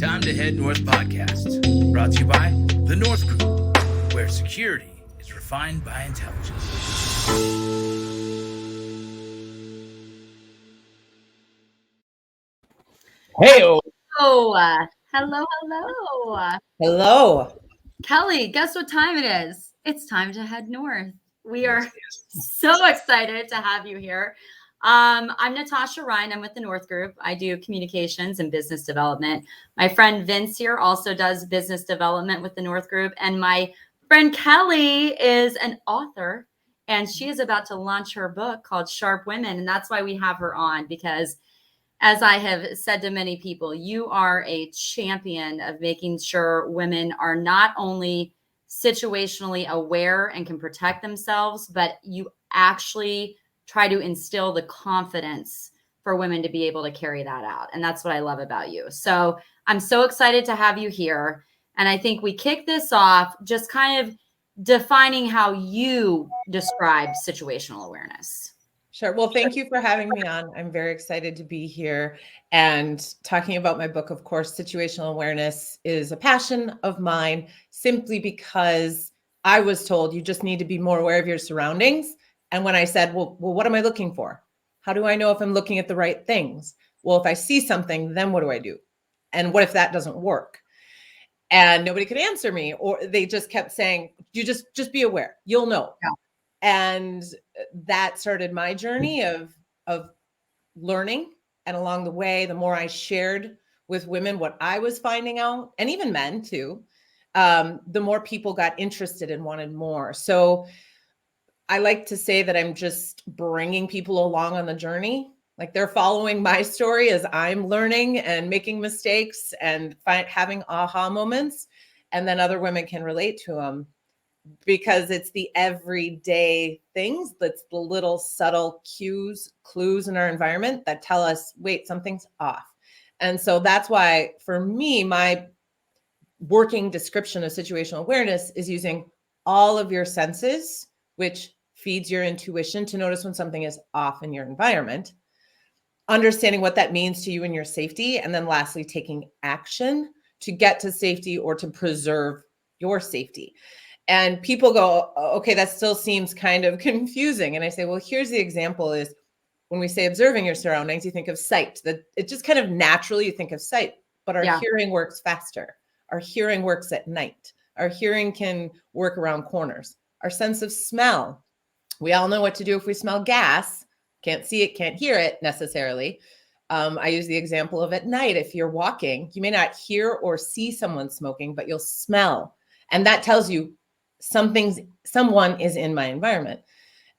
Time to Head North podcast, brought to you by The North Group, where security is refined by intelligence. Hey-o. Hello. Hello. Kelly, guess what time it is? It's time to head north. We are so excited to have you here. I'm Natasha Ryan. I'm with the North Group. I do communications and business development. My friend Vince here also does business development with the North Group. And my friend Kelly is an author, and she is about to launch her book called Sharp Women. And that's why we have her on, because as I have said to many people, you are a champion of making sure women are not only situationally aware and can protect themselves, but you actually try to instill the confidence for women to be able to carry that out. And that's what I love about you. So I'm so excited to have you here. And I think we kick this off just kind of defining how you describe situational awareness. Sure. Well, thank you for having me on. I'm very excited to be here and talking about my book. Of course, situational awareness is a passion of mine simply because I was told you just need to be more aware of your surroundings. And when I said, well, what am I looking for? How do I know if I'm looking at the right things? Well, if I see something, then what do I do? And what if that doesn't work? And nobody could answer me, or they just kept saying, you just be aware, you'll know. Yeah. And that started my journey of learning. And along the way, the more I shared with women what I was finding out, and even men too, the more people got interested and wanted more. So I like to say that I'm just bringing people along on the journey. Like they're following my story as I'm learning and making mistakes and having aha moments. And then other women can relate to them, because it's the everyday things, that's the little subtle clues in our environment that tell us, wait, something's off. And so that's why for me, my working description of situational awareness is using all of your senses, which feeds your intuition to notice when something is off in your environment, understanding what that means to you and your safety, and then lastly, taking action to get to safety or to preserve your safety. And people go, okay, that still seems kind of confusing. And I say, well, here's the example is when we say observing your surroundings, you think of sight. That it just kind of naturally you think of sight, but our hearing works faster. Our hearing works at night. Our hearing can work around corners. Our sense of smell. We all know what to do if we smell gas. Can't see it, can't hear it necessarily. I use the example of at night. If you're walking, you may not hear or see someone smoking, but you'll smell. And that tells you someone is in my environment.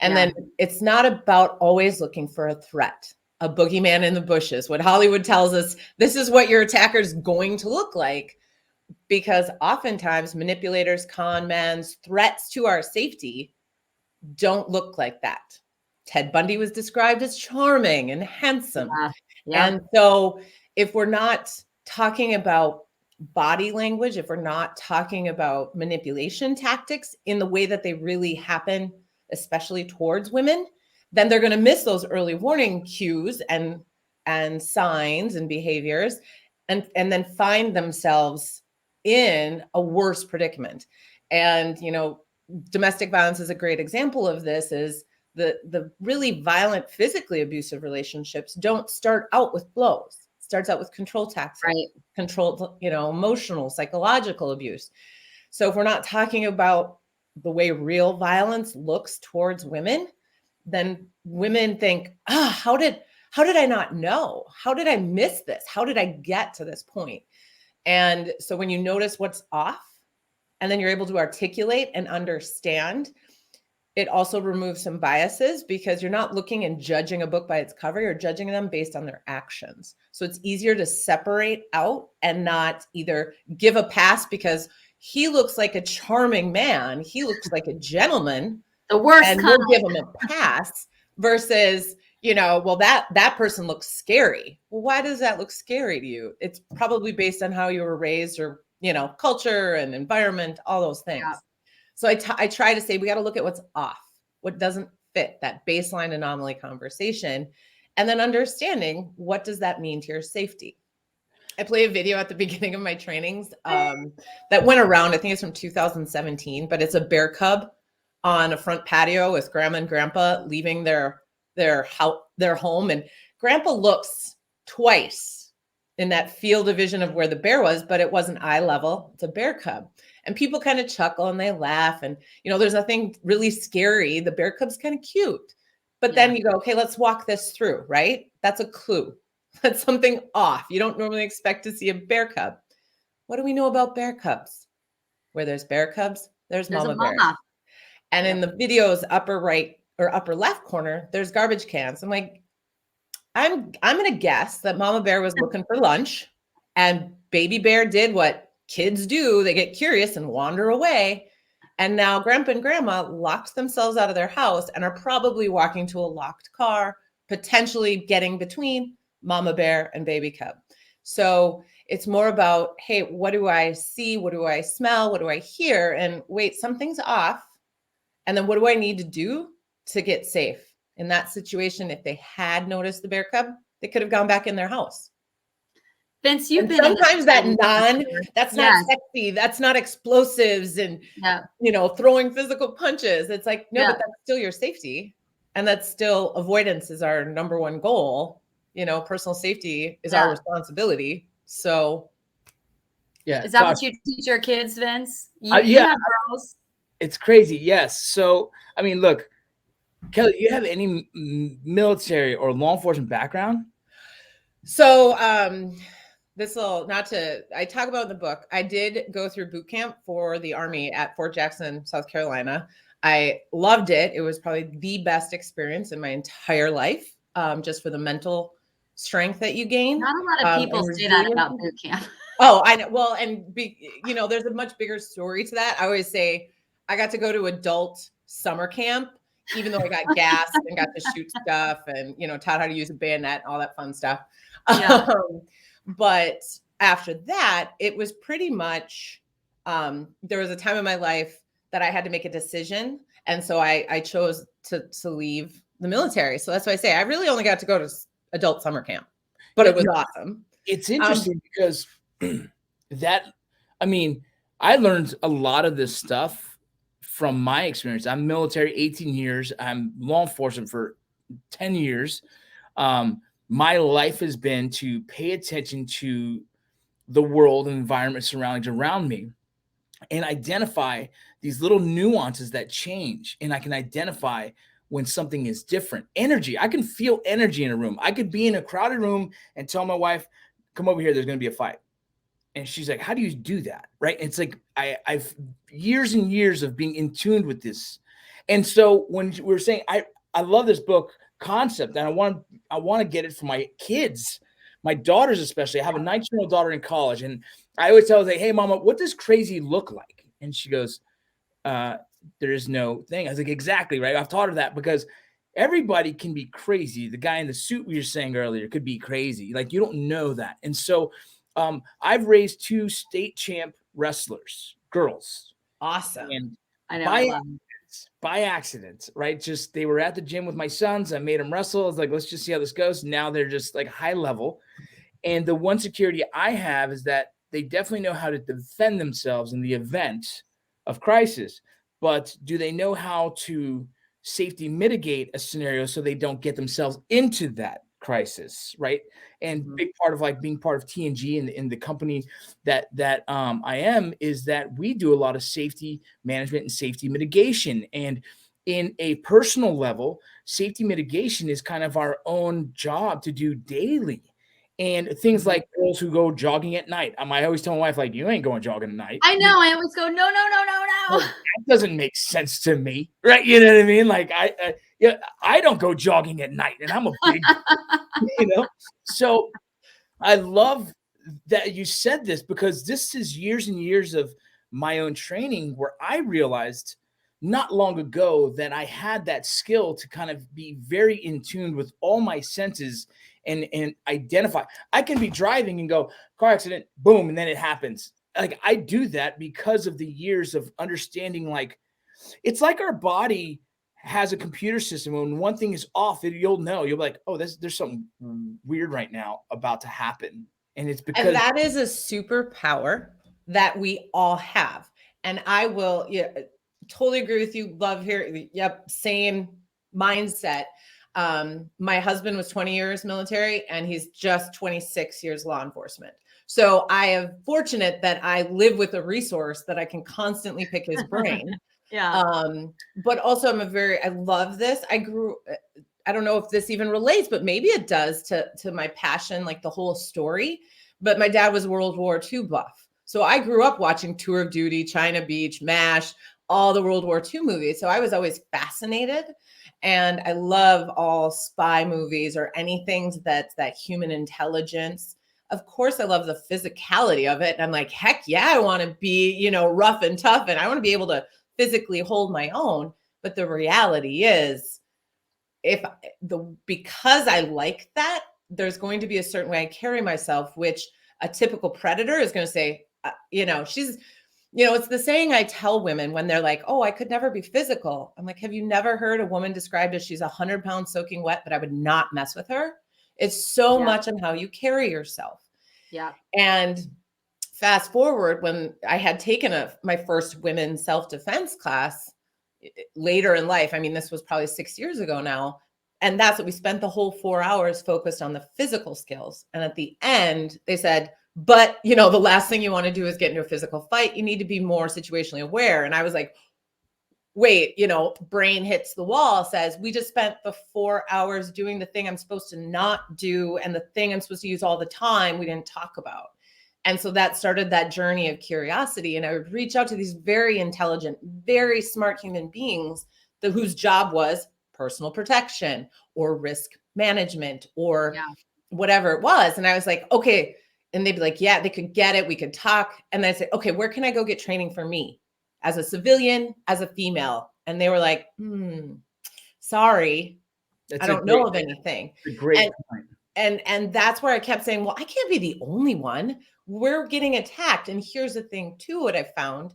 And then it's not about always looking for a threat, a boogeyman in the bushes. What Hollywood tells us, this is what your attacker is going to look like, because oftentimes manipulators, con men, threats to our safety don't look like that. Ted Bundy was described as charming and handsome. And so if we're not talking about body language, if we're not talking about manipulation tactics in the way that they really happen, especially towards women, then they're going to miss those early warning cues and signs and behaviors, and then find themselves in a worse predicament. And, domestic violence is a great example of this. Is the really violent, physically abusive relationships don't start out with blows. It starts out with control tactics, control, emotional, psychological abuse. So if we're not talking about the way real violence looks towards women, then women think, how did I not know? How did I miss this? How did I get to this point? And so when you notice what's off, and then you're able to articulate and understand, it also removes some biases, because you're not looking and judging a book by its cover. You're judging them based on their actions. So it's easier to separate out and not either give a pass because he looks like a charming man, he looks like a gentleman, the worst, and we'll give him a pass, versus, well, that person looks scary. Well, why does that look scary to you? It's probably based on how you were raised, or, culture and environment, all those things. Yeah. So I try to say, we got to look at what's off, what doesn't fit that baseline anomaly conversation, and then understanding what does that mean to your safety. I play a video at the beginning of my trainings that went around. I think it's from 2017, but it's a bear cub on a front patio with grandma and grandpa leaving their home, and grandpa looks twice in that field of vision of where the bear was, but it wasn't eye level. It's a bear cub, and people kind of chuckle and they laugh, and there's nothing really scary. The bear cub's kind of cute, but then you go, okay, let's walk this through, right? That's a clue. That's something off. You don't normally expect to see a bear cub. What do we know about bear cubs? Where there's bear cubs, there's mama bear. And in the video's upper right or upper left corner, there's garbage cans. I'm like, I'm going to guess that mama bear was looking for lunch, and baby bear did what kids do. They get curious and wander away. And now grandpa and grandma locked themselves out of their house and are probably walking to a locked car, potentially getting between mama bear and baby cub. So it's more about, hey, what do I see? What do I smell? What do I hear? And wait, something's off. And then what do I need to do to get safe? In that situation, if they had noticed the bear cub, they could have gone back in their house. Vince, you've been sometimes that's not sexy. That's not explosives and, throwing physical punches. It's like, no, but that's still your safety. And that's still avoidance is our number one goal. Personal safety is our responsibility. So. Yeah. Is that what you teach your kids, Vince? You have girls. It's crazy. Yes. So, I mean, look, Kelly, do you have any military or law enforcement background? So, I talk about in the book, I did go through boot camp for the Army at Fort Jackson, South Carolina. I loved it. It was probably the best experience in my entire life, just for the mental strength that you gain. Not a lot of people say that about boot camp. Oh, I know. Well, and there's a much bigger story to that. I always say I got to go to adult summer camp, even though I got gassed and got to shoot stuff and, taught how to use a bayonet, all that fun stuff. Yeah. But after that, it was pretty much, there was a time in my life that I had to make a decision. And so I chose to leave the military. So that's why I say I really only got to go to adult summer camp, but it was awesome. It's interesting because I learned a lot of this stuff from my experience. I'm military 18 years. I'm law enforcement for 10 years. My life has been to pay attention to the world and environment surroundings around me and identify these little nuances that change. And I can identify when something is different. Energy. I can feel energy in a room. I could be in a crowded room and tell my wife, come over here, there's going to be a fight. And she's like, how do you do that? Right. And it's like, I've years and years of being in tune with this. And so when we're saying, I love this book concept and I want to get it for my kids, my daughters, especially. I have a 19-year-old daughter in college. And I always tell her, hey, mama, what does crazy look like? And she goes, there is no thing. I was like, exactly. Right. I've taught her that because everybody can be crazy. The guy in the suit we were saying earlier could be crazy. Like, you don't know that. And so I've raised 2 state champ wrestlers, girls. Awesome. And I know. By accident, right? Just they were at the gym with my sons. I made them wrestle. I was like, let's just see how this goes. Now they're just like high level. And the one security I have is that they definitely know how to defend themselves in the event of crisis. But do they know how to safety mitigate a scenario so they don't get themselves into that crisis, right? And big part of like being part of TNG in the company that I am is that we do a lot of safety management and safety mitigation. And in a personal level, safety mitigation is kind of our own job to do daily. And things like girls who go jogging at night. I always tell my wife, like, you ain't going jogging at night. I know. I always go, no. Well, that doesn't make sense to me, right? You know what I mean? Like, I don't go jogging at night, and I'm a big, So I love that you said this because this is years and years of my own training where I realized not long ago that I had that skill to kind of be very in tune with all my senses and identify. I can be driving and go, car accident, boom, and then it happens. Like, I do that because of the years of understanding, like, it's like our body has a computer system. When one thing is off, you'll know. You'll be like, oh, there's something weird right now about to happen. And it's because and that is a superpower that we all have. And I will totally agree with you. Love here. Yep. Same mindset. My husband was 20 years military and he's just 26 years law enforcement. So I am fortunate that I live with a resource that I can constantly pick his brain. Yeah. But also I love this. I don't know if this even relates, but maybe it does to my passion, like the whole story. But my dad was a World War II buff. So I grew up watching Tour of Duty, China Beach, MASH, all the World War II movies. So I was always fascinated. And I love all spy movies or anything that's that human intelligence. Of course, I love the physicality of it. And I'm like, heck yeah, I want to be, rough and tough. And I want to be able to physically hold my own. But the reality is, because I like that, there's going to be a certain way I carry myself, which a typical predator is going to say, it's the saying I tell women when they're like, oh, I could never be physical. I'm like, have you never heard a woman described as she's 100 pounds soaking wet, but I would not mess with her? It's so much on how you carry yourself. Yeah. And fast forward, when I had taken my first women's self-defense class later in life, I mean, this was probably 6 years ago now. And that's what we spent the whole 4 hours focused on, the physical skills. And at the end, they said, but, the last thing you want to do is get into a physical fight. You need to be more situationally aware. And I was like, wait, brain hits the wall, says, we just spent the 4 hours doing the thing I'm supposed to not do. And the thing I'm supposed to use all the time, we didn't talk about. And so that started that journey of curiosity. And I would reach out to these very intelligent, very smart human beings whose job was personal protection or risk management or whatever it was. And I was like, okay. And they'd be like, yeah, they could get it. We could talk. And then I said, okay, where can I go get training for me as a civilian, as a female? And they were like, sorry, I don't know of anything. That's a great point. And that's where I kept saying, well, I can't be the only one. We're getting attacked. And here's the thing too, what I found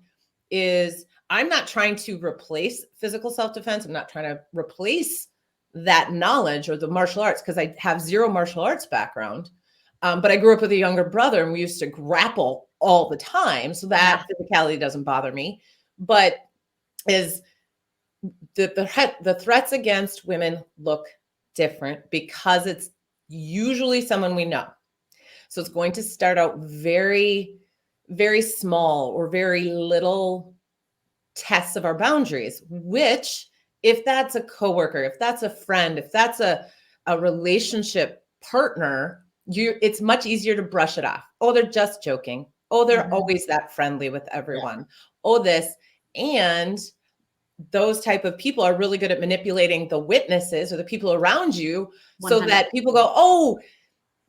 is I'm not trying to replace physical self-defense. I'm not trying to replace that knowledge or the martial arts, because I have zero martial arts background. But I grew up with a younger brother and we used to grapple all the time. So that physicality doesn't bother me. But is the threats against women look different because it's usually someone we know. So it's going to start out very, very small or very little tests of our boundaries, which if that's a coworker, if that's a friend, if that's a relationship partner, it's much easier to brush it off. Oh, they're just joking. Oh, they're always that friendly with everyone. Oh, this. And those type of people are really good at manipulating the witnesses or the people around you 100%. So that people go, oh,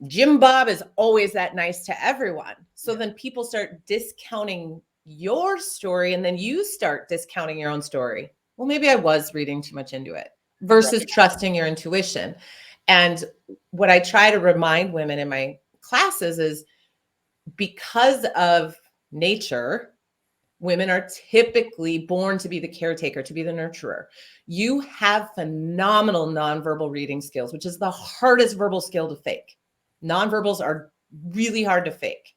Jim Bob is always that nice to everyone. So then people start discounting your story and then you start discounting your own story. Well, maybe I was reading too much into it versus trusting your intuition. And what I try to remind women in my classes is because of nature, women are typically born to be the caretaker, to be the nurturer. You have phenomenal nonverbal reading skills, which is the hardest verbal skill to fake. Nonverbals are really hard to fake.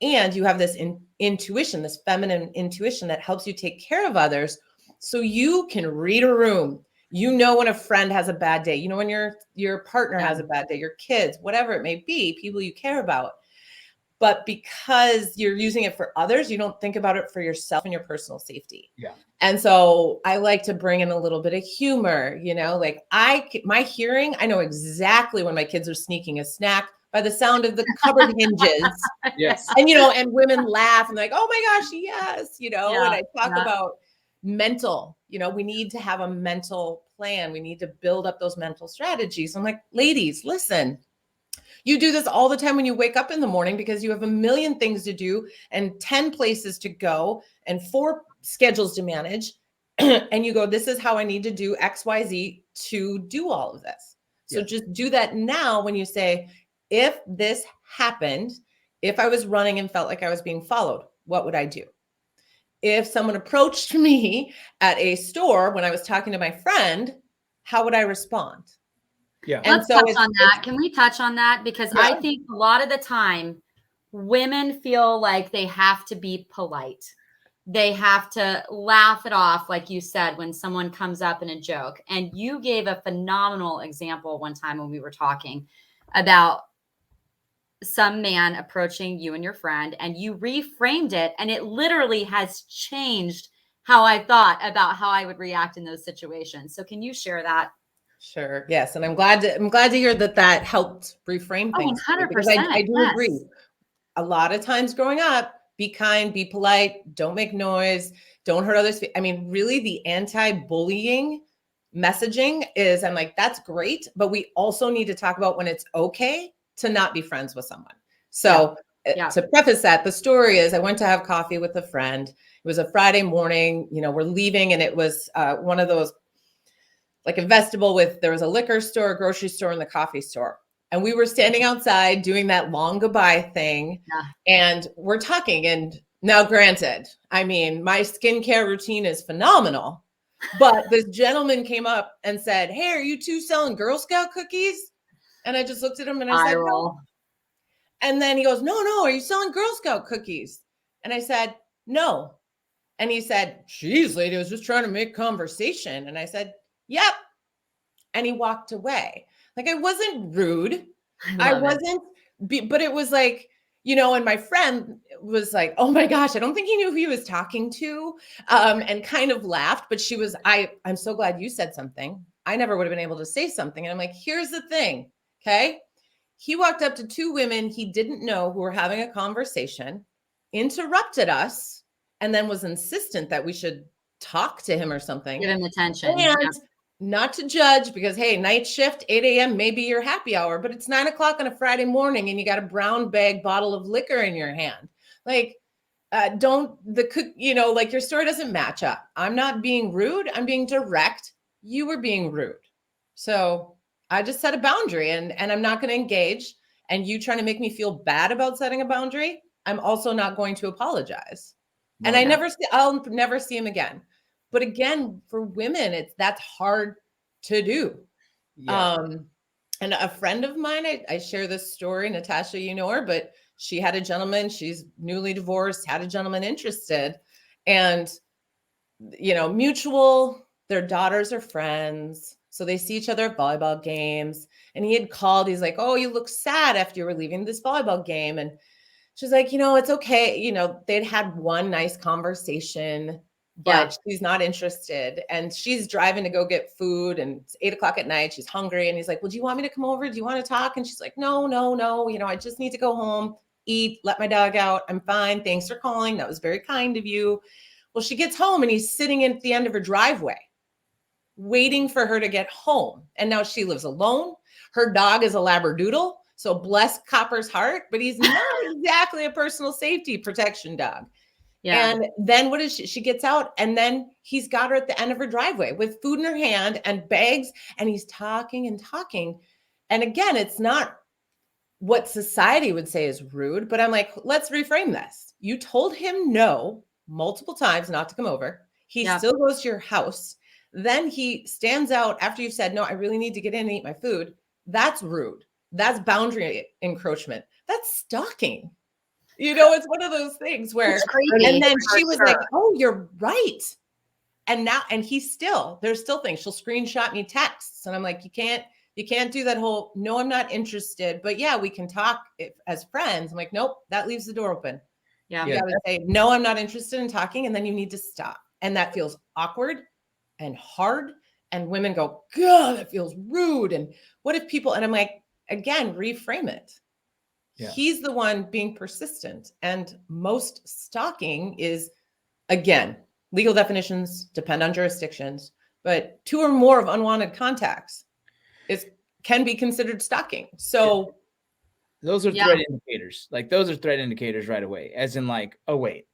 And you have this intuition, this feminine intuition that helps you take care of others. So you can read a room. You know when a friend has a bad day. You know when your partner has a bad day, your kids, whatever it may be, people you care about. But because you're using it for others, you don't think about it for yourself and your personal safety. Yeah. And so I like to bring in a little bit of humor, like my hearing, I know exactly when my kids are sneaking a snack by the sound of the cupboard hinges. Yes. And, and women laugh and like, oh my gosh, yes, and I talk about mental, we need to have a mental plan. We need to build up those mental strategies. I'm like, ladies, listen. You do this all the time when you wake up in the morning because you have a million things to do and 10 places to go and 4 schedules to manage. And you go, this is how I need to do X, Y, Z to do all of this. So just do that now when you say, if this happened, if I was running and felt like I was being followed, what would I do? If someone approached me at a store when I was talking to my friend, how would I respond? Yeah. And Let's so touch on that. Can we touch on that? Because Yeah. I think a lot of the time women feel like they have to be polite. They have to laugh it off, like you said, when someone comes up in a joke. And you gave a phenomenal example one time when we were talking about some man approaching you and your friend, and you reframed it, and it literally has changed how I thought about how I would react in those situations. So can you share that? Sure. Yes. And I'm glad to hear that helped reframe things. 100%. Because I do agree. A lot of times growing up, be kind, be polite, don't make noise, don't hurt others. I mean, really the anti-bullying messaging is, I'm like, that's great, but we also need to talk about when it's okay to not be friends with someone. So to preface that, the story is I went to have coffee with a friend. It was a Friday morning, we're leaving, and it was one of those, like a vestibule there was a liquor store, a grocery store, and the coffee store. And we were standing outside doing that long goodbye thing. And we're talking. And now, granted, I mean, my skincare routine is phenomenal. But this gentleman came up and said, "Hey, are you two selling Girl Scout cookies?" And I just looked at him and I said, "No." And then he goes, "No, are you selling Girl Scout cookies?" And I said, "No." And he said, "Geez, lady, I was just trying to make conversation." And I said, "Yep." And he walked away. Like, I wasn't rude. I wasn't, but it was like, and my friend was like, "Oh my gosh, I don't think he knew who he was talking to," and kind of laughed. But she was, I'm so glad you said something. I never would have been able to say something. And I'm like, here's the thing. Okay. He walked up to two women he didn't know who were having a conversation, interrupted us, and then was insistent that we should talk to him or something. Give him attention. And not to judge, because, hey, night shift, 8 a.m., maybe your happy hour, but it's 9 o'clock on a Friday morning and you got a brown bag bottle of liquor in your hand. Like, like your story doesn't match up. I'm not being rude. I'm being direct. You were being rude. So I just set a boundary, and I'm not going to engage. And you trying to make me feel bad about setting a boundary, I'm also not going to apologize. And I'll never see him again. But again, for women, that's hard to do. Yeah. And a friend of mine, I share this story, Natasha, you know her, but she had a gentleman, she's newly divorced, had a gentleman interested, and, mutual, their daughters are friends. So they see each other at volleyball games. And he had called, he's like, "Oh, you look sad after you were leaving this volleyball game." And she's like, "It's okay." They'd had one nice conversation, but she's not interested. And she's driving to go get food, and it's 8 o'clock at night. She's hungry. And he's like, "Well, do you want me to come over? Do you want to talk?" And she's like, No. I just need to go home, eat, let my dog out. I'm fine. Thanks for calling. That was very kind of you. Well, she gets home and he's sitting at the end of her driveway, waiting for her to get home. And now she lives alone. Her dog is a Labradoodle. So bless Copper's heart, but he's not exactly a personal safety protection dog. Yeah. And then what is she? She gets out, and then he's got her at the end of her driveway with food in her hand and bags, and he's talking and talking. And again, it's not what society would say is rude, but I'm like, let's reframe this. You told him no multiple times not to come over. He still goes to your house. Then he stands out after you said, "No, I really need to get in and eat my food." That's rude. That's boundary encroachment. That's stalking. It's one of those things where, and then she was like, "Oh, you're right." And now, and there's still things. She'll screenshot me texts. And I'm like, you can't do that whole, "No, I'm not interested, but yeah, we can talk as friends." I'm like, nope, that leaves the door open. Yeah. You got to say, "No, I'm not interested in talking." And then you need to stop. And that feels awkward and hard. And women go, "God, that feels rude." And what if people, and I'm like, again, reframe it. Yeah. He's the one being persistent. And most stalking is, again, legal definitions depend on jurisdictions, but 2 or more of unwanted contacts can be considered stalking. So those are threat indicators. Like, those are threat indicators right away. As in, like, oh wait,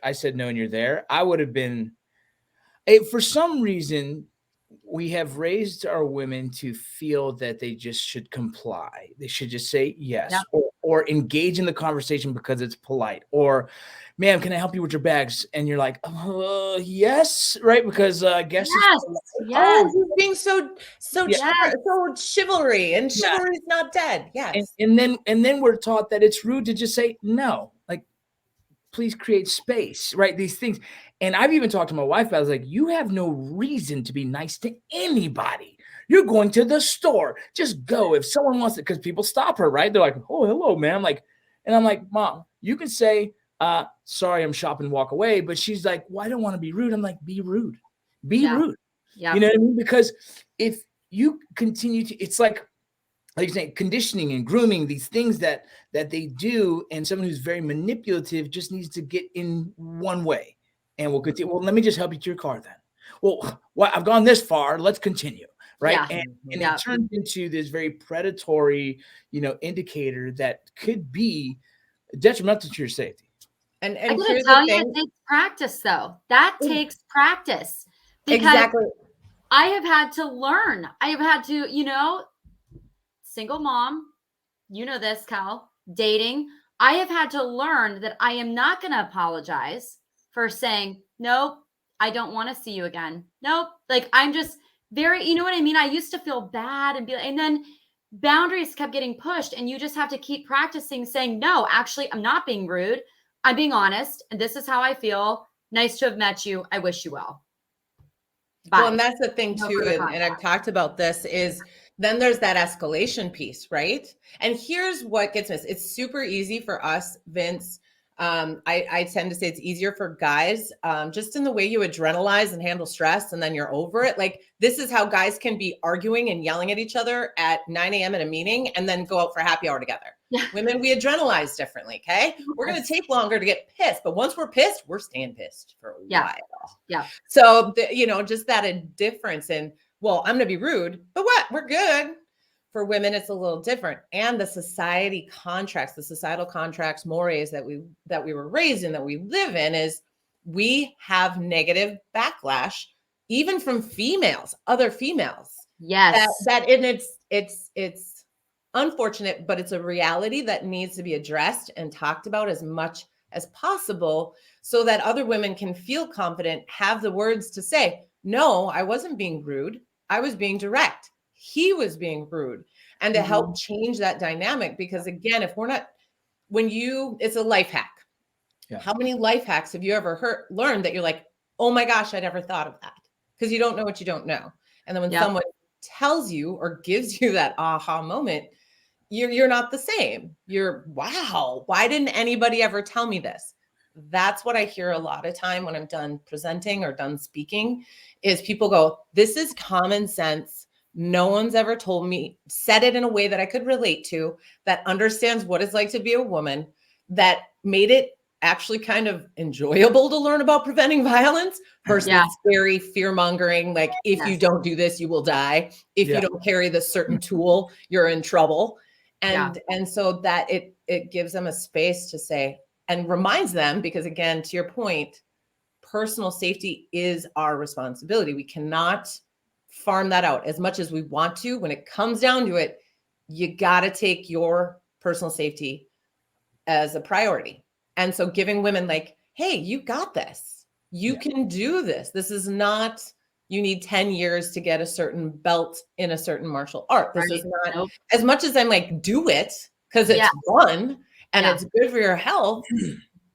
I said no and you're there. I would have been, for some reason, we have raised our women to feel that they just should comply. They should just say yes, Yep. or engage in the conversation because it's polite. Or, ma'am, can I help you with your bags? And you're like, yes, right? Because I guess Yes. Oh, Yes. you're being so Yeah. so chivalry, and Yeah. chivalry's not dead. Yes. and then we're taught that it's rude to just say no. Like, please create space, right? These things. And I've even talked to my wife. I was like, you have no reason to be nice to anybody. You're going to the store. Just go. If someone wants it, because people stop her, right? They're like, oh, hello, ma'am. Like, and I'm like, Mom, you can say, sorry, I'm shopping, walk away. But she's like, well, I don't want to be rude. I'm like, be rude. Be Yeah. rude. Yeah. You know what I mean? Because if you continue to, it's like you're saying, conditioning and grooming, these things that they do, and someone who's very manipulative just needs to get in one way, and we'll continue. Well, let me just help you to your car then. Well, I've gone this far. Let's continue, right? Yeah. And Yeah. it turns into this very predatory, indicator that could be detrimental to your safety. And I gotta here's tell the you, thing. it takes practice though. That takes practice because Exactly. I have had to learn. I have had to, single mom, this, Cal, dating. I have had to learn that I am not going to apologize for saying, nope, I don't want to see you again. Nope. Like, I'm just very, you know what I mean? I used to feel bad and then boundaries kept getting pushed, and you just have to keep practicing saying, no, actually, I'm not being rude. I'm being honest, and this is how I feel. Nice to have met you. I wish you well. Bye. Well, and that's the thing No too, further and I've contact. talked about this, is then there's that escalation piece, right? And here's what gets missed. It's super easy for us, Vince. I tend to say it's easier for guys, just in the way you adrenalize and handle stress, and then you're over it. Like, this is how guys can be arguing and yelling at each other at 9 a.m. in a meeting and then go out for happy hour together. Yeah. Women, we adrenalize differently, okay? We're going to take longer to get pissed, but once we're pissed, we're staying pissed for a while. Yeah. So, just that a difference in, well, I'm going to be rude, but what? We're good. For women, it's a little different. And the societal contracts, mores that we were raised in, that we live in, is we have negative backlash, even from other females. Yes. And it's unfortunate, but it's a reality that needs to be addressed and talked about as much as possible, so that other women can feel confident, have the words to say, no, I wasn't being rude. I was being direct. He was being rude. And to help change that dynamic, because again, it's a life hack. Yeah. How many life hacks have you ever learned that you're like, oh my gosh, I never thought of that? Because you don't know what you don't know. And then when someone tells you or gives you that aha moment, you're not the same. You're, wow, why didn't anybody ever tell me this? That's what I hear a lot of time when I'm done presenting or done speaking, is people go, this is common sense. No one's ever told me, said it in a way that I could relate to, that understands what it's like to be a woman, that made it actually kind of enjoyable to learn about preventing violence versus scary fear-mongering, like, if you don't do this, you will die. If you don't carry this certain tool, you're in trouble. And so that it gives them a space to say, and reminds them, because again, to your point, personal safety is our responsibility. We cannot farm that out as much as we want to. When it comes down to it, you got to take your personal safety as a priority. And so giving women, like, hey, you got this. You can do this. This is not, you need 10 years to get a certain belt in a certain martial art. This is not, as much as I'm like, do it because it's fun and it's good for your health.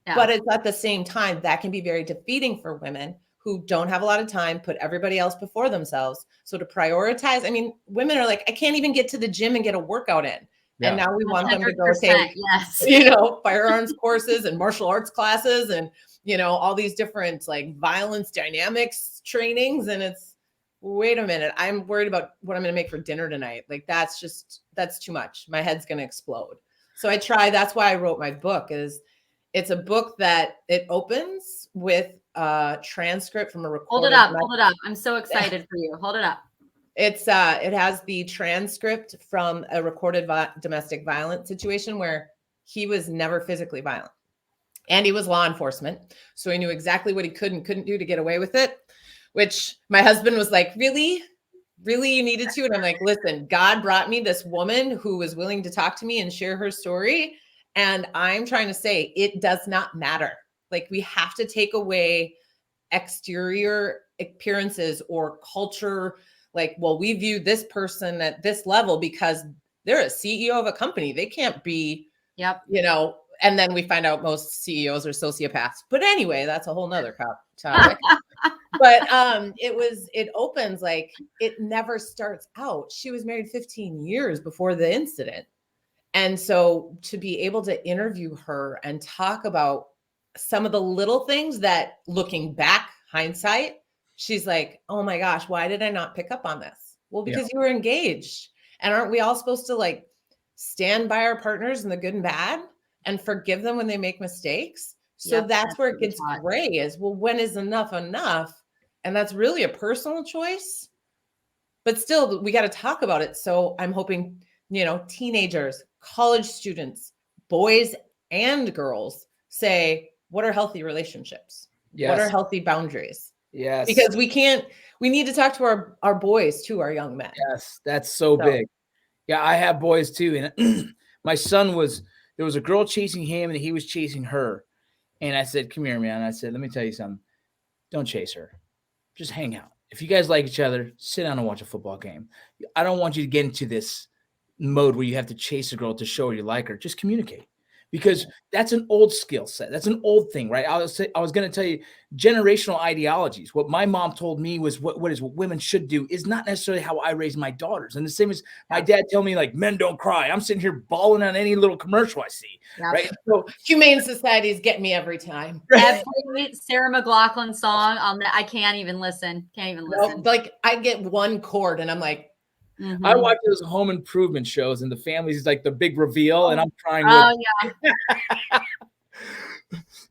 But it's at the same time, that can be very defeating for women who don't have a lot of time, put everybody else before themselves. So to prioritize, I mean, women are like, I can't even get to the gym and get a workout in. Yeah. And now we want them to go take, firearms courses and martial arts classes and, all these different like violence dynamics trainings. And it's, wait a minute, I'm worried about what I'm going to make for dinner tonight. Like, that's too much. My head's going to explode. So that's why I wrote my book. It's a book that it opens with a transcript from a recorded. Hold it up. I'm so excited for you. Hold it up. It has the transcript from a recorded domestic violence situation where he was never physically violent, and he was law enforcement. So he knew exactly what he could and couldn't do to get away with it. which my husband was like, really? Really, you needed to? And I'm like, listen, God brought me this woman who was willing to talk to me and share her story. And I'm trying to say it does not matter. Like, we have to take away exterior appearances or culture. Like, well, we view this person at this level because they're a CEO of a company. They can't be, and then we find out most CEOs are sociopaths. But anyway, that's a whole nother topic. But it opens like it never starts out. She was married 15 years before the incident. And so to be able to interview her and talk about some of the little things that, looking back, hindsight, she's like, oh my gosh, why did I not pick up on this? Well, because you were engaged. And aren't we all supposed to like stand by our partners in the good and bad and forgive them when they make mistakes? So that's where it gets gray is, well, when is enough enough? And that's really a personal choice. But still, we got to talk about it. So I'm hoping, teenagers, college students, boys and girls say, what are healthy relationships? Yes. What are healthy boundaries? Yes. Because we need to talk to our boys too, our young men. Yes, that's so big. Yeah, I have boys too. And my son there was a girl chasing him and he was chasing her. And I said, come here, man. I said, let me tell you something. Don't chase her. Just hang out. If you guys like each other, sit down and watch a football game. I don't want you to get into this mode where you have to chase a girl to show her you like her. Just communicate, because that's an old skill set. That's an old thing, right? I was going to tell you generational ideologies. What my mom told me was what women should do is not necessarily how I raise my daughters. And the same as my dad told me, like, men don't cry. I'm sitting here bawling on any little commercial I see, right? So Humane Society's getting me every time. Every Sarah McLachlan song, I can't even listen. Nope. Like, I get one chord and I'm like, I watch those home improvement shows and the families like the big reveal and I'm crying.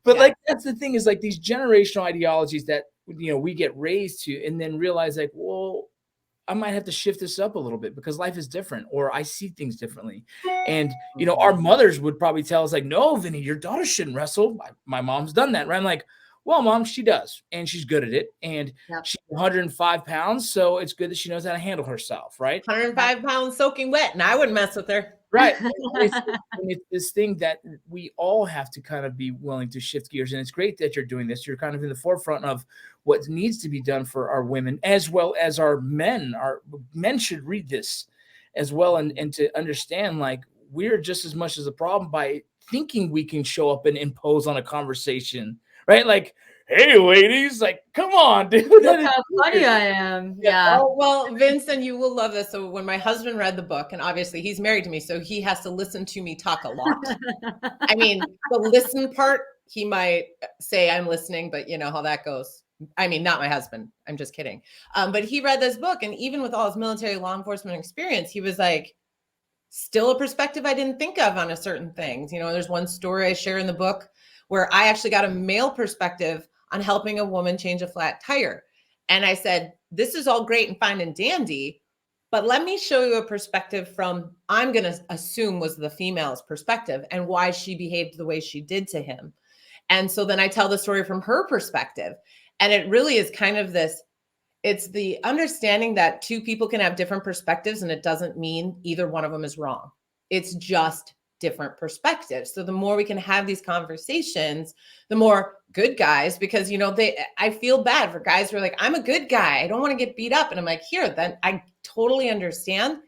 But like, that's the thing is like these generational ideologies that, we get raised to and then realize like, well, I might have to shift this up a little bit because life is different or I see things differently. And, our mothers would probably tell us like, no, Vinny, your daughter shouldn't wrestle. My mom's done that. Right? I'm like, well, mom, she does. And she's good at it. And she's 105 pounds. So it's good that she knows how to handle herself. Right. 105 pounds soaking wet. And I wouldn't mess with her. Right. It's this thing that we all have to kind of be willing to shift gears. And it's great that you're doing this. You're kind of in the forefront of what needs to be done for our women as well as our men. Our men should read this as well and to understand like we're just as much as a problem by thinking we can show up and impose on a conversation. Right? Like, hey, ladies, like, come on, dude. Look how funny I am. Yeah. Oh, well, Vincent, you will love this. So when my husband read the book, and obviously he's married to me, so he has to listen to me talk a lot. I mean, the listen part, he might say I'm listening, but you know how that goes. I mean, not my husband. I'm just kidding. But he read this book, and even with all his military law enforcement experience, he was like, still a perspective I didn't think of on a certain things. There's one story I share in the book where I actually got a male perspective on helping a woman change a flat tire. And I said, this is all great and fine and dandy, but let me show you a perspective from, I'm going to assume was the female's perspective and why she behaved the way she did to him. And so then I tell the story from her perspective. And it really is kind of this, it's the understanding that two people can have different perspectives and it doesn't mean either one of them is wrong. It's just different perspectives. So the more we can have these conversations, the more good guys, because, I feel bad for guys who are like, I'm a good guy. I don't want to get beat up. And I'm like, here, then I totally understand.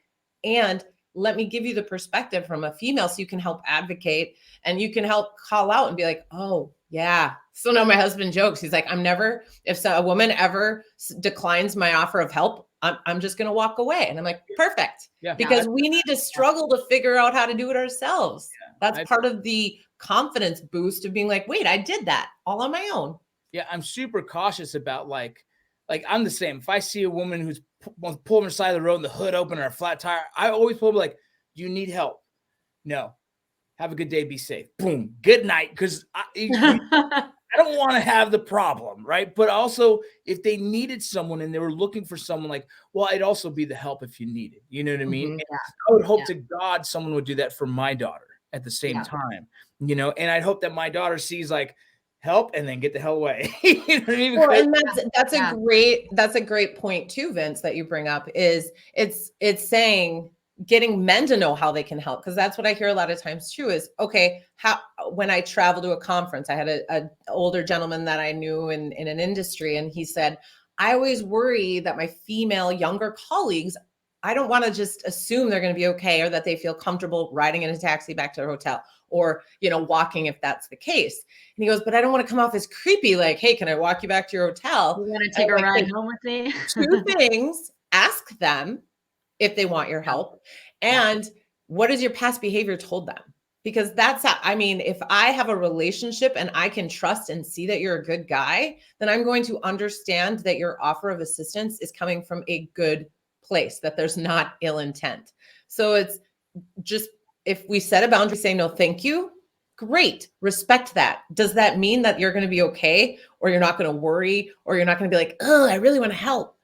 And let me give you the perspective from a female so you can help advocate and you can help call out and be like, oh, yeah. So now my husband jokes. He's like, if a woman ever declines my offer of help, I'm just going to walk away. And I'm like, perfect. Yeah. Because we need to struggle to figure out how to do it ourselves. Yeah. That's part of the confidence boost of being like, wait, I did that all on my own. Yeah. I'm super cautious about like I'm the same. If I see a woman who's pulling her side of the road and the hood open or a flat tire, I always pull like, do you need help? No. Have a good day. Be safe. Boom. Good night. Because I don't want to have the problem, right? But also, if they needed someone and they were looking for someone, like, well, I'd also be the help if you needed. You know what I mean? Yeah. I would hope to God someone would do that for my daughter at the same time, and I'd hope that my daughter sees like, help and then get the hell away. You know what I mean? Well, Because and that's a great point too, Vince, that you bring up is it's saying getting men to know how they can help. Because that's what I hear a lot of times too is, okay, how, when I travel to a conference, I had a older gentleman that I knew in an industry, and he said, I always worry that my female younger colleagues, I don't want to just assume they're going to be okay, or that they feel comfortable riding in a taxi back to their hotel, or, you know, walking if that's the case. And he goes, but I don't want to come off as creepy. Like, hey, can I walk you back to your hotel? You want to take a ride home with me? Two things: ask them if they want your help, and what has your past behavior told them? Because that's how, I mean, if I have a relationship and I can trust and see that you're a good guy, then I'm going to understand that your offer of assistance is coming from a good place, that there's not ill intent. So it's just, if we set a boundary, say no, thank you, great, respect that. Does that mean that you're going to be okay, or you're not going to worry, or you're not going to be like, oh, I really want to help?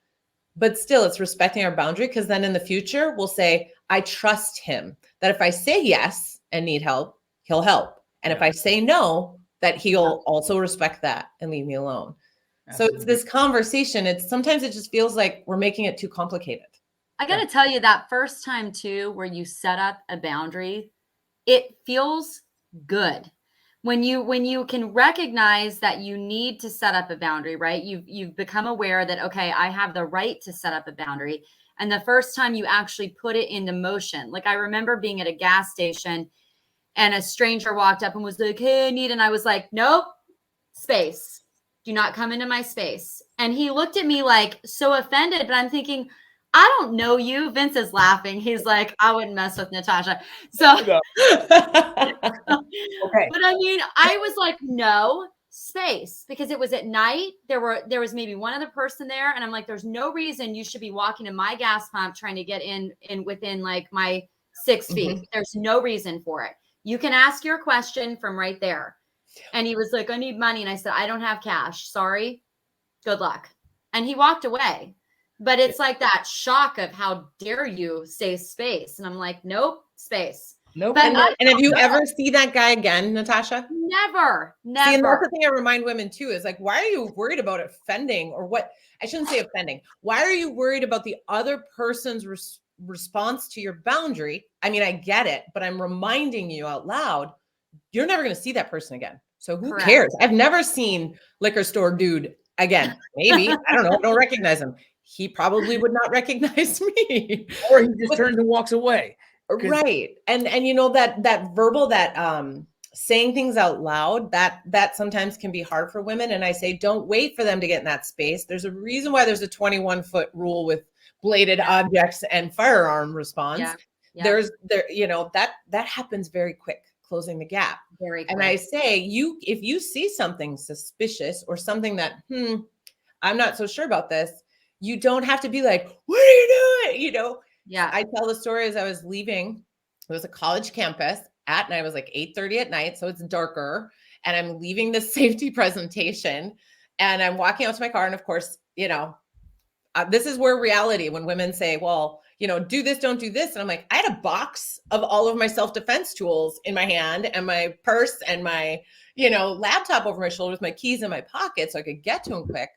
But still, it's respecting our boundary, because then in the future, we'll say, I trust him that if I say yes and need help, he'll help. And if I say no, that he'll also respect that and leave me alone. Absolutely. So it's this conversation. It's sometimes it just feels like we're making it too complicated. I got to tell you, that first time too, where you set up a boundary, it feels good. When you can recognize that you need to set up a boundary, right? You've become aware that, okay, I have the right to set up a boundary. And the first time you actually put it into motion, like I remember being at a gas station and a stranger walked up and was like, hey, I need, and I was like, nope, space. Do not come into my space. And he looked at me like so offended, but I'm thinking, I don't know you. Vince is laughing. He's like, I wouldn't mess with Natasha. So, okay. But I mean, I was like, no, space, because it was at night. There was maybe one other person there. And I'm like, there's no reason you should be walking to my gas pump trying to get in within like my 6 feet. Mm-hmm. There's no reason for it. You can ask your question from right there. And he was like, I need money. And I said, I don't have cash. Sorry. Good luck. And he walked away. But it's like that shock of, how dare you say space? And I'm like, nope, space. Nope. And have you ever see that guy again, Natasha? Never. See, and that's the thing I remind women too, is like, why are you worried about offending, or what? I shouldn't say offending. Why are you worried about the other person's response to your boundary? I mean, I get it, but I'm reminding you out loud, you're never going to see that person again. So who cares? I've never seen liquor store dude again. Maybe, I don't know. I don't recognize him. He probably would not recognize me. Or he just turns and walks away. Right. And you know, that verbal, that saying things out loud, that sometimes can be hard for women. And I say, don't wait for them to get in that space. There's a reason why there's a 21-foot rule with bladed objects and firearm response. Yeah. You know, that happens very quick, closing the gap. Very quick. And I say, if you see something suspicious or something that, I'm not so sure about this, you don't have to be like, what are you doing? You know? Yeah. I tell the story as I was leaving. It was a college campus at night. It was like 8:30 at night. So it's darker. And I'm leaving this safety presentation, and I'm walking out to my car. And of course, you know, this is where reality, when women say, well, you know, do this, don't do this. And I'm like, I had a box of all of my self-defense tools in my hand, and my purse and my, you know, laptop over my shoulder with my keys in my pocket so I could get to him quick.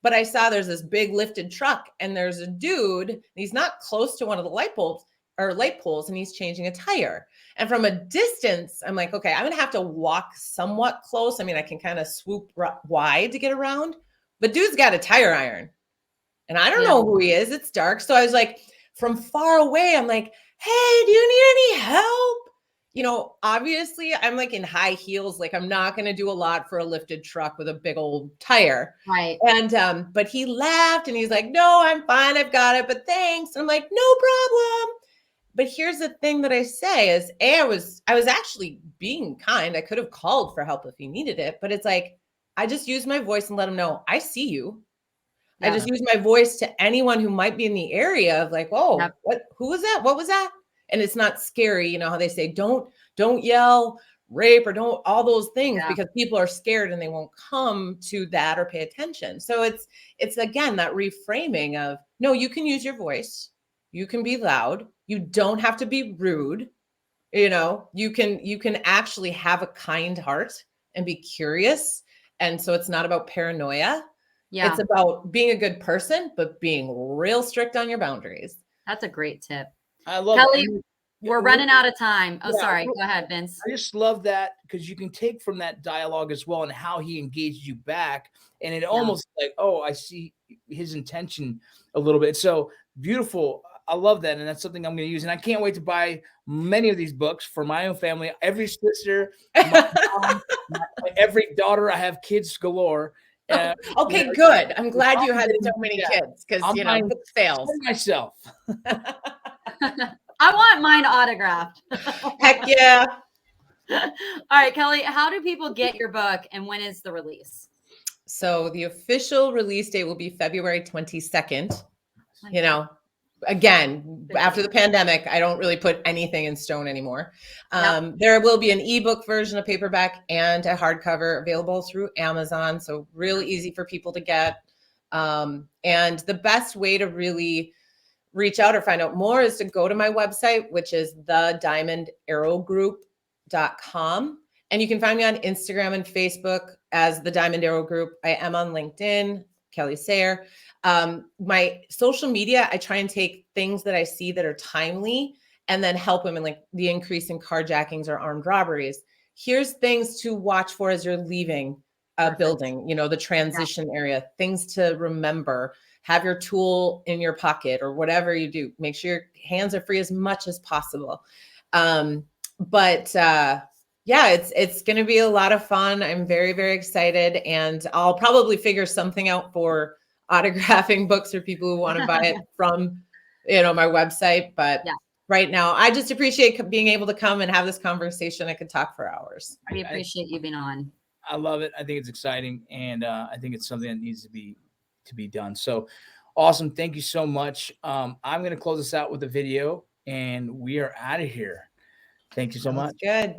But I saw there's this big lifted truck, and there's a dude, and he's not close to one of the light poles, and he's changing a tire. And from a distance, I'm like, okay, I'm going to have to walk somewhat close. I mean, I can kind of swoop wide to get around, but dude's got a tire iron, and I don't know who he is. It's dark. So I was like, from far away, I'm like, hey, do you need any help? You know, obviously I'm like in high heels. Like, I'm not going to do a lot for a lifted truck with a big old tire. Right. And, but he laughed and he's like, no, I'm fine. I've got it, but thanks. And I'm like, no problem. But here's the thing that I say is, I was actually being kind. I could have called for help if he needed it, but it's like, I just use my voice and let him know I see you. Yeah. I just use my voice to anyone who might be in the area of like, oh, who was that? What was that? And it's not scary. You know how they say, don't yell, rape, or don't, all those things, because people are scared and they won't come to that or pay attention. So it's again, that reframing of, no, you can use your voice. You can be loud. You don't have to be rude. You know, you can actually have a kind heart and be curious And so it's not about paranoia. Yeah. It's about being a good person, but being real strict on your boundaries. That's a great tip. I love Kelly, it. we're running out of time. Oh, Yeah, sorry. Go ahead, Vince. I just love that because you can take from that dialogue as well and how he engaged you back. And it almost like, oh, I see his intention a little bit. So beautiful. I love that. And that's something I'm going to use. And I can't wait to buy many of these books for my own family. Every sister, my mom, every daughter. I have kids galore. Okay, good. I'm glad you had so many kids because, book sales. Myself. I want mine autographed. Heck yeah. All right, Kelly, how do people get your book and when is the release? So the official release date will be February 22nd. Again, after the pandemic, I don't really put anything in stone anymore. There will be an ebook version, a paperback, and a hardcover available through Amazon. So really easy for people to get. And the best way to really reach out or find out more is to go to my website, which is thediamondarrowgroup.com. And you can find me on Instagram and Facebook as the Diamond Arrow Group. I am on LinkedIn, Kelly Sayre. My social media, I try and take things that I see that are timely and then help women, like the increase in carjackings or armed robberies. Here's things to watch for as you're leaving a building, the transition area, things to remember. Have your tool in your pocket or whatever you do. Make sure your hands are free as much as possible. It's going to be a lot of fun. I'm very, very excited. And I'll probably figure something out for autographing books for people who want to buy it from, my website. But right now, I just appreciate being able to come and have this conversation. I could talk for hours. We appreciate you being on. I love it. I think it's exciting. And I think it's something that needs to be done. So awesome. Thank you so much. I'm going to close this out with a video and we are out of here. Thank you so much. Good.